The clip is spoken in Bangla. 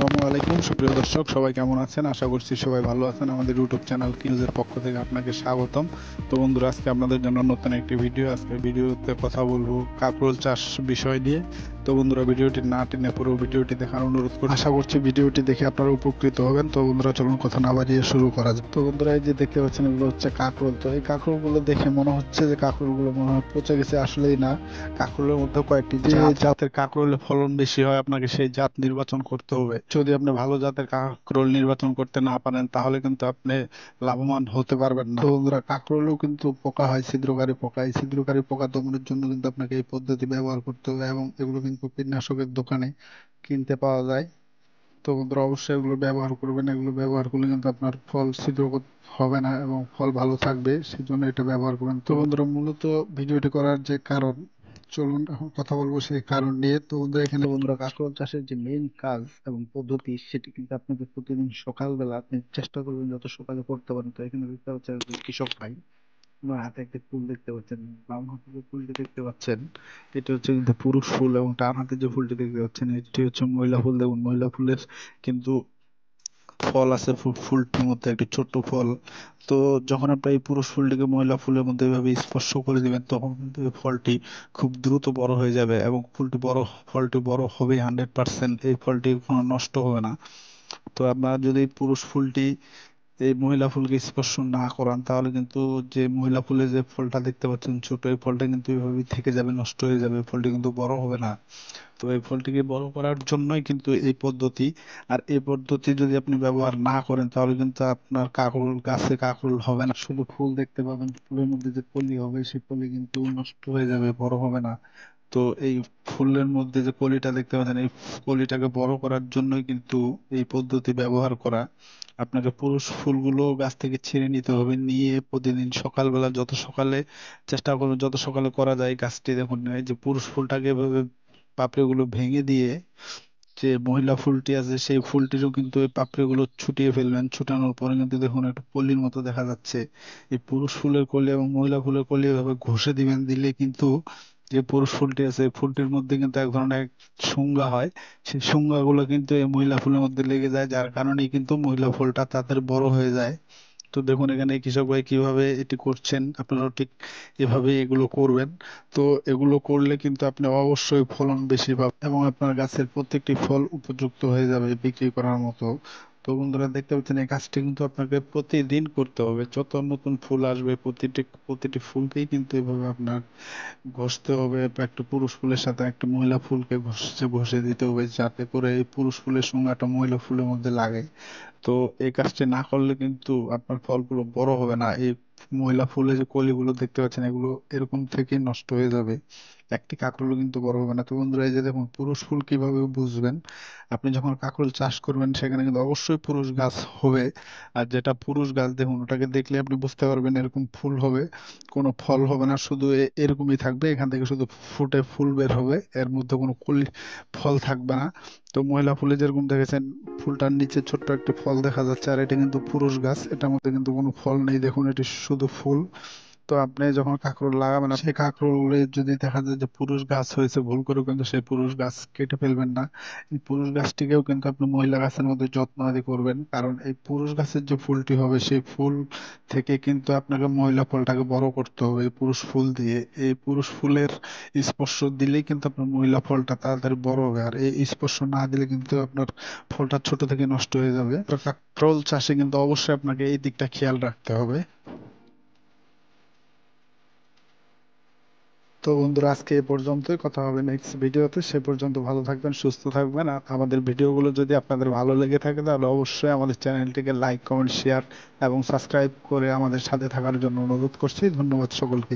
আসসালামু আলাইকুম সুপ্রিয় দর্শক, সবাই কেমন আছেন? আশা করছি সবাই ভালো আছেন। আমাদের ইউটিউব চ্যানেল কিউজের পক্ষ থেকে আপনাকে স্বাগতম। তো বন্ধুরা, আজকে আপনাদের জন্য নতুন একটি ভিডিও। আজকে ভিডিওতে কথা বলবো কাঁকরোল চাষ বিষয় নিয়ে। তো বন্ধুরা, ভিডিওটি না টেনে পুরো ভিডিওটি দেখার অনুরোধ করি। আশা করছি ভিডিওটি দেখে আপনারা উপকৃত হবেন। তো বন্ধুরা, চলুন কথা না বাড়িয়ে শুরু করা যাক। তো বন্ধুরা, এই যে দেখতে পাচ্ছেন, এগুলো হচ্ছে কাঁকরোল। তো এই কাঁকরোলগুলো দেখে মনে হচ্ছে যে কাঁকরোলগুলো মনে হয় পচে গেছে, আসলেই না। কাঁকরোলের মধ্যে কয়েকটি যে জাতের কাঁকরোলের ফলন বেশি হয়, আপনাকে সেই জাত নির্বাচন করতে হবে। যদি আপনি ভালো জাতের কাঁকরোল নির্বাচন করতে না পারেন, তাহলে কিন্তু আপনি লাভবান হতে পারবেন না। তো বন্ধুরা, কাঁকরোলেও কিন্তু পোকা হয়, ছিদ্রকারী পোকা। এই ছিদ্রকারী পোকা দমনের জন্য কিন্তু আপনাকে এই পদ্ধতি ব্যবহার করতে হবে, এবং এগুলো কিন্তু কীটনাশকের দোকানে কিনতে পাওয়া যায়। তো বন্ধুরা, অবশ্যই এগুলো ব্যবহার করবেন। এগুলো ব্যবহার করলে কিন্তু আপনার ফল ছিদ্র হবে না এবং ফল ভালো থাকবে, সেজন্য এটা ব্যবহার করবেন। তো বন্ধুরা, মূলত ভিডিওটি করার যে কারণ, চলুন এখন কথা বলবো সেই কারণ নিয়ে। তো বন্ধুরা, এখানে বন্ধুরা, কাঁকরোল চাষের যে মেইন কাজ এবং পদ্ধতি, সেটি কিন্তু আপনাকে প্রতিদিন সকালবেলা আপনি চেষ্টা করবেন যত সকালে করতে পারেন। তো এখানে দেখতে পাচ্ছেন একজন কৃষক ভাই, আমার হাতে একটি ফুল দেখতে পাচ্ছেন। বাম হাতে যে ফুলটি দেখতে পাচ্ছেন, এটি হচ্ছে কিন্তু পুরুষ ফুল, এবং ডান হাতে যে ফুলটি দেখতে পাচ্ছেন, এটি হচ্ছে মহিলা ফুল। দেখুন, মহিলা ফুলের কিন্তু ফল আছে ফুলটির মধ্যে, একটি ছোট্ট ফল। তো যখন আপনি এই পুরুষ ফুলটিকে মহিলা ফুলের মধ্যে এভাবে স্পর্শ করে দিবেন, তখন কিন্তু এই ফলটি খুব দ্রুত বড় হয়ে যাবে, এবং ফলটি বড় হবে 100%। এই ফলটি কোনো নষ্ট হবে না। তো আপনার যদি পুরুষ ফুলটি এই মহিলা ফুলকে স্পর্শ না করান, তাহলে কিন্তু যে মহিলা ফুলে যে ফলটা দেখতে পাচ্ছেন ছোট, এই ফলটা কিন্তু এইভাবেই থেকে যাবে, নষ্ট হয়ে যাবে, ফলটি কিন্তু বড় হবে না। তো এই ফলটিকে বড় করার জন্যই কিন্তু এই পদ্ধতি। আর এই পদ্ধতি যদি আপনি ব্যবহার না করেন, তাহলে কিন্তু আপনার কাঁকরোল গাছে কাঁকরোল হবে না, শুধু ফুল দেখতে পাবেন। ফুলের মধ্যে যে কলি হবে, সেই কলি কিন্তু নষ্ট হয়ে যাবে, বড় হবে না। তো এই ফুলের মধ্যে যে কলিটা দেখতে পাচ্ছেন, এই কলিটাকে বড় করার জন্যই কিন্তু এই পদ্ধতি ব্যবহার করা। আপনাকে পুরুষ ফুলগুলো গাছ থেকে ছিঁড়ে নিতে হবে, নিয়ে প্রতিদিন সকালবেলা, যত সকালে চেষ্টা করবেন, যত সকালে করা যায়, গাছটি দেখুন, এই যে পুরুষ ফুলটাকে এভাবে পাপড়িগুলো ভেঙে দিয়ে যে মহিলা ফুলটি আছে, সেই ফুলটিরও কিন্তু এই পাপড়িগুলো ছুটিয়ে ফেলবেন। ছুটানোর পরে কিন্তু দেখুন একটা পলির মতো দেখা যাচ্ছে। এই পুরুষ ফুলের কলি এবং মহিলা ফুলের কলি এভাবে ঘষে দিবেন, দিলে কিন্তু যে পুরুষ ফুলটি আছে, এই ফুলটির মধ্যে কিন্তু এক ধরনের শুঙ্গা হয়। সেই শুঙ্গাগুলো কিন্তু এই মহিলা ফুলের মধ্যে লেগে যায়, যার কারণেই কিন্তু মহিলা ফুলটা তাড়াতাড়ি বড় হয়ে যায়। তো দেখুন, এখানে কৃষক ভাই কিভাবে এটি করছেন, আপনারাও ঠিক এভাবে এগুলো করবেন। তো এগুলো করলে কিন্তু আপনি অবশ্যই ফলন বেশি পাবেন, এবং আপনার গাছের প্রত্যেকটি ফল উপযুক্ত হয়ে যাবে বিক্রি করার মতো। তো বন্ধুরা, দেখতে পাচ্ছেন এই কাজটি কিন্তু আপনাকে প্রতিদিন করতে হবে। যত নতুন ফুল আসবে, প্রতিটি ফুলকেই কিন্তু এভাবে আপনার ঘষতে হবে, বা একটা পুরুষ ফুলের সাথে একটা মহিলা ফুলকে ঘষে ঘষে দিতে হবে, যাতে করে এই পুরুষ ফুলের সঙ্গে মহিলা ফুলের মধ্যে লাগে। তো এই কাজটি না করলে কিন্তু আপনার ফলগুলো বড় হবে না। এই মহিলা ফুলে যে কলিগুলো দেখতে পাচ্ছেন, এগুলো এরকম থেকেই নষ্ট হয়ে যাবে, একটি কাঁকরোলও কিন্তু বড় হবে না। তো বন্ধুরা, এই যে দেখুন, পুরুষ ফুল কিভাবে বুঝবেন, আপনি যখন কাঁকরোল চাষ করবেন, সেখানে কিন্তু অবশ্যই পুরুষ গাছ হবে। আর যেটা পুরুষ গাছ, দেখুন, ওটাকে দেখলে আপনি বুঝতে পারবেন এরকম ফুল হবে, কোনো ফল হবে না, শুধু এরকমই থাকবে, এখান থেকে শুধু ফুটে ফুল বের হবে, এর মধ্যে কোনো ফল থাকবে না। তো মহিলা ফুলে যেরকম দেখেছেন, ফুলটার নিচে ছোট্ট একটি ফল দেখা যাচ্ছে, আর এটা কিন্তু পুরুষ গাছ, এটার মধ্যে কিন্তু কোনো ফল নেই, দেখুন, এটি শুধু ফুল। তো আপনি যখন কাঁকরোল লাগাবেন, সেই কাঁকরোলে যদি দেখা যায় যে পুরুষ গাছ হয়েছে, ভুল করেও কিন্তু সেই পুরুষ গাছ কেটে ফেলবেন না। এই পুরুষ গাছটিকেও কিন্তু আপনি মহিলা গাছের মধ্যে যত্ন আদি করবেন, কারণ এই পুরুষ গাছের যে ফুলটি হবে, সেই ফুল থেকে কিন্তু আপনাকে মহিলা ফলটাকে বড় করতে হবে এই পুরুষ ফুল দিয়ে। এই পুরুষ ফুলের স্পর্শ দিলেই কিন্তু আপনার মহিলা ফলটা তাড়াতাড়ি বড় হবে, আর এই স্পর্শ না দিলে কিন্তু আপনার ফলটা ছোট থেকে নষ্ট হয়ে যাবে। তো কাঁকরোল চাষে কিন্তু অবশ্যই আপনাকে এই দিকটা খেয়াল রাখতে হবে। তো বন্ধুরা, আজকে এ পর্যন্তই। কথা হবে নেক্সট ভিডিওতে। সে পর্যন্ত ভালো থাকবেন, সুস্থ থাকবেন। আর আমাদের ভিডিওগুলো যদি আপনাদের ভালো লেগে থাকে, তাহলে অবশ্যই আমাদের চ্যানেলটিকে লাইক, কমেন্ট, শেয়ার এবং সাবস্ক্রাইব করে আমাদের সাথে থাকার জন্য অনুরোধ করছি। ধন্যবাদ সকলকে।